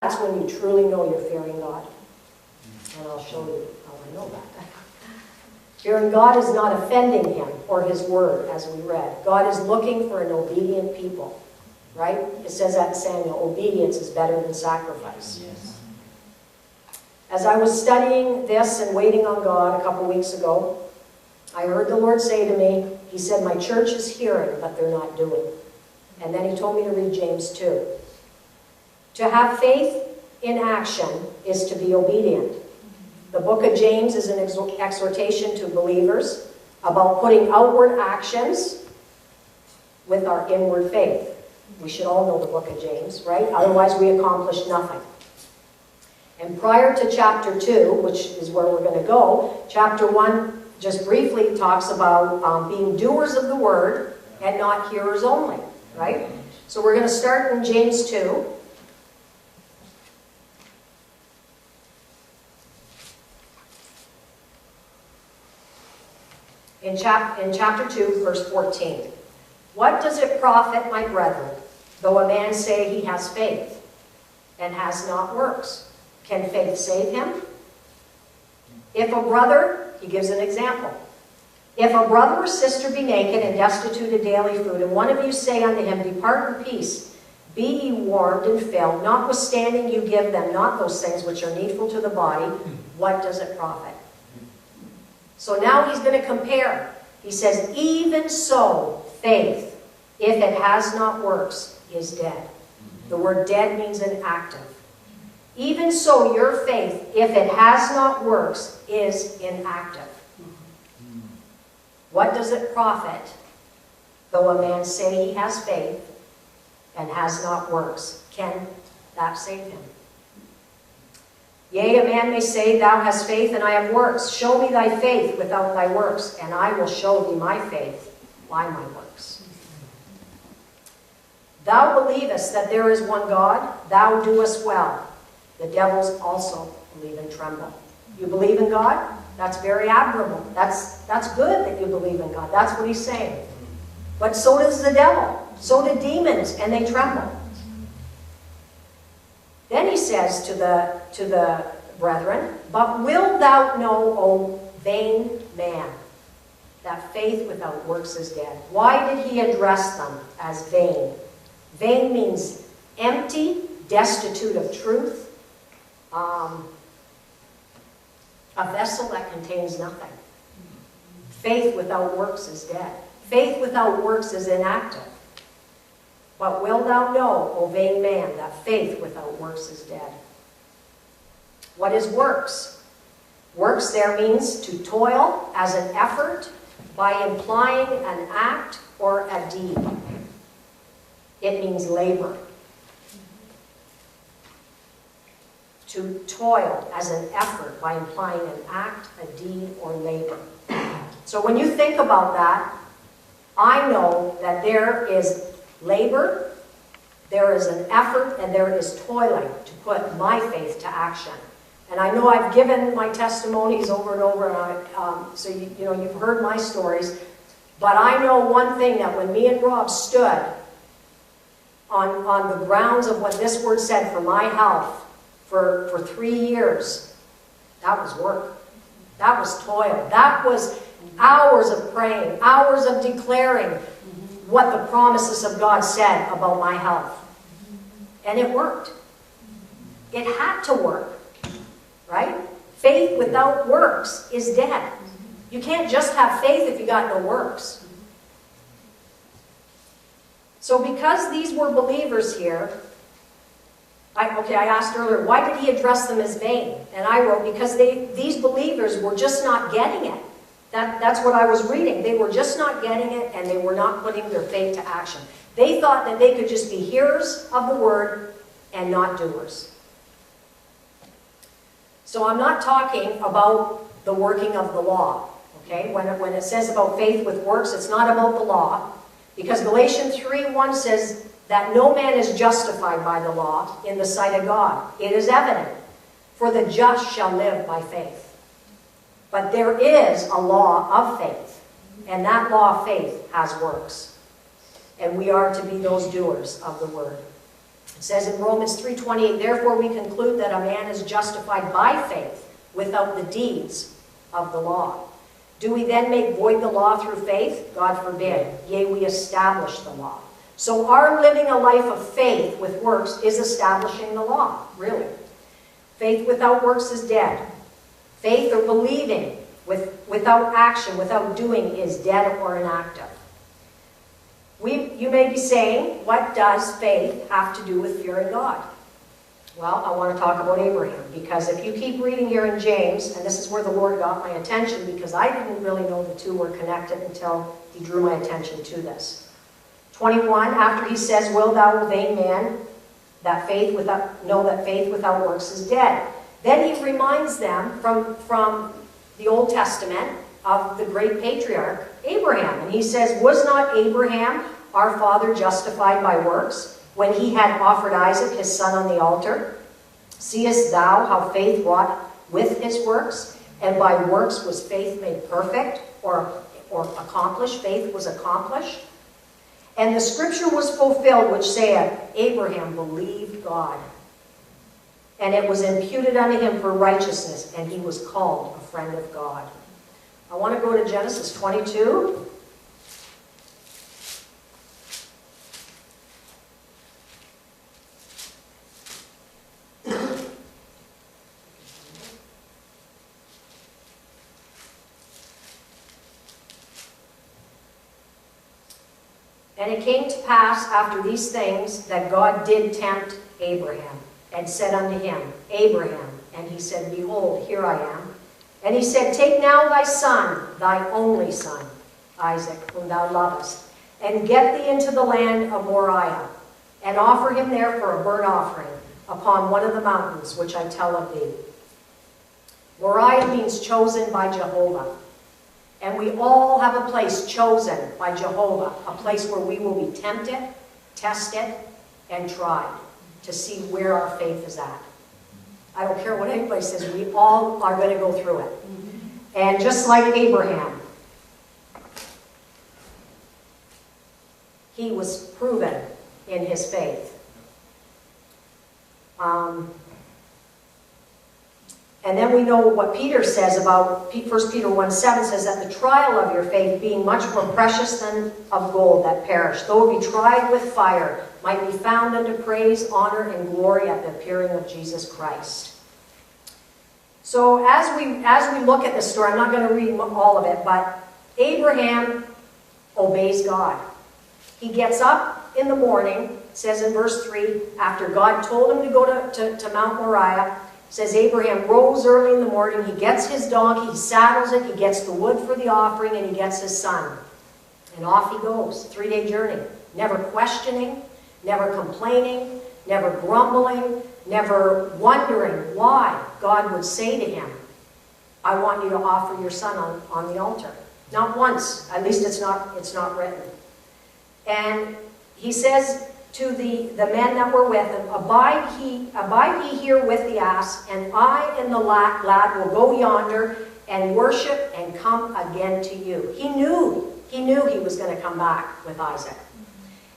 That's when you truly know you're fearing God. And I'll show you how I know that. Fearing God is not offending him or his word, as we read. God is looking for an obedient people, right? It says that in Samuel, obedience is better than sacrifice. Yes. As I was studying this and waiting on God a couple weeks ago, I heard the Lord say to me, he said, my church is hearing, but they're not doing. And then he told me to read James 2. To have faith in action is to be obedient. The book of James is an exhortation to believers about putting outward actions with our inward faith. We should all know the book of James, right? Otherwise we accomplish nothing. And prior to chapter 2, which is where we're going to go, chapter 1 just briefly talks about being doers of the word and not hearers only, right? So we're going to start in James 2. In chapter 2, verse 14. What does it profit, my brethren, though a man say he has faith and has not works? Can faith save him? If a brother, he gives an example. If a brother or sister be naked and destitute of daily food, and one of you say unto him, depart in peace, be ye warmed and filled, notwithstanding you give them not those things which are needful to the body, what does it profit? So now he's going to compare. He says, even so, faith, if it has not works, is dead. The word dead means inactive. Even so, your faith, if it has not works, is inactive. What does it profit, though a man say he has faith and has not works? Can that save him? Yea, a man may say, thou hast faith and I have works. Show me thy faith without thy works, and I will show thee my faith by my works. Thou believest that there is one God, thou doest well. The devils also believe and tremble. You believe in God? That's very admirable. That's good that you believe in God. That's what he's saying. But so does the devil. So do demons, and they tremble. Then he says to the brethren, but wilt thou know, O vain man, that faith without works is dead? Why did he address them as vain? Vain means empty, destitute of truth, a vessel that contains nothing. Faith without works is dead. Faith without works is inactive. But wilt thou know, O vain man, that faith without works is dead? What is works? Works there means to toil as an effort by implying an act or a deed. It means labor. To toil as an effort by implying an act, a deed, or labor. So when you think about that, I know that there is labor, there is an effort, and there is toiling to put my faith to action. And I know I've given my testimonies over and over, and so you know, you've heard my stories. But I know one thing, that when me and Rob stood on the grounds of what this word said for my health for 3 years, that was work. That was toil. That was hours of praying, hours of declaring what the promises of God said about my health. And it worked. It had to work, right? Faith without works is dead. You can't just have faith if you got no works. So because these were believers here, I asked earlier, why did he address them as vain? And I wrote, because these believers were just not getting it. That's what I was reading. They were just not getting it, and they were not putting their faith to action. They thought that they could just be hearers of the word and not doers. So I'm not talking about the working of the law, okay? When it says about faith with works, it's not about the law, because Galatians 3:1 says that no man is justified by the law in the sight of God. It is evident, for the just shall live by faith. But there is a law of faith, and that law of faith has works. And we are to be those doers of the word. It says in Romans 3:28, therefore we conclude that a man is justified by faith without the deeds of the law. Do we then make void the law through faith? God forbid. Yea, we establish the law. So our living a life of faith with works is establishing the law, really. Faith without works is dead. Faith or believing without action, without doing, is dead or inactive. You may be saying, what does faith have to do with fearing God? Well, I want to talk about Abraham, because if you keep reading here in James, and this is where the Lord got my attention, because I didn't really know the two were connected until he drew my attention to this. 21, after he says, will thou, vain man, know that faith without works is dead. Then he reminds them from the Old Testament of the great patriarch, Abraham. And he says, was not Abraham, our father, justified by works when he had offered Isaac, his son, on the altar? Seest thou how faith wrought with his works? And by works was faith made perfect, or accomplished. Faith was accomplished. And the scripture was fulfilled, which saith, Abraham believed God, and it was imputed unto him for righteousness, and he was called a friend of God. I want to go to Genesis 22. And it came to pass after these things that God did tempt Abraham, and said unto him, Abraham. And he said, behold, here I am. And he said, take now thy son, thy only son, Isaac, whom thou lovest, and get thee into the land of Moriah, and offer him there for a burnt offering upon one of the mountains which I tell of thee. Moriah means chosen by Jehovah. And we all have a place chosen by Jehovah, a place where we will be tempted, tested, and tried to see where our faith is at. I don't care what anybody says, we all are going to go through it. And just like Abraham, he was proven in his faith. And then we know what Peter says about 1 Peter 1:7 says that the trial of your faith, being much more precious than of gold that perish, though it be tried with fire, might be found unto praise, honor, and glory at the appearing of Jesus Christ. So as we look at this story, I'm not going to read all of it, but Abraham obeys God. He gets up in the morning, says in verse 3, after God told him to go to Mount Moriah, says Abraham rose early in the morning, he gets his donkey, he saddles it, he gets the wood for the offering, and he gets his son. And off he goes, 3-day journey. Never questioning, never complaining, never grumbling, never wondering why God would say to him, I want you to offer your son on the altar. Not once, at least it's not written. And he says to the men that were with him, Abide ye here with the ass, and I and the lad will go yonder and worship and come again to you. He knew he was going to come back with Isaac.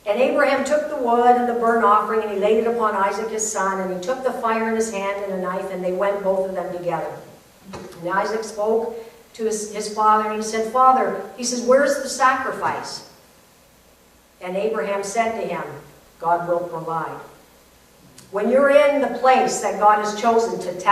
And Abraham took the wood and the burnt offering, and he laid it upon Isaac his son, and he took the fire in his hand and a knife, and they went both of them together. And Isaac spoke to his father, and he said, Father, he says, where's the sacrifice? And Abraham said to him, God will provide. When you're in the place that God has chosen to test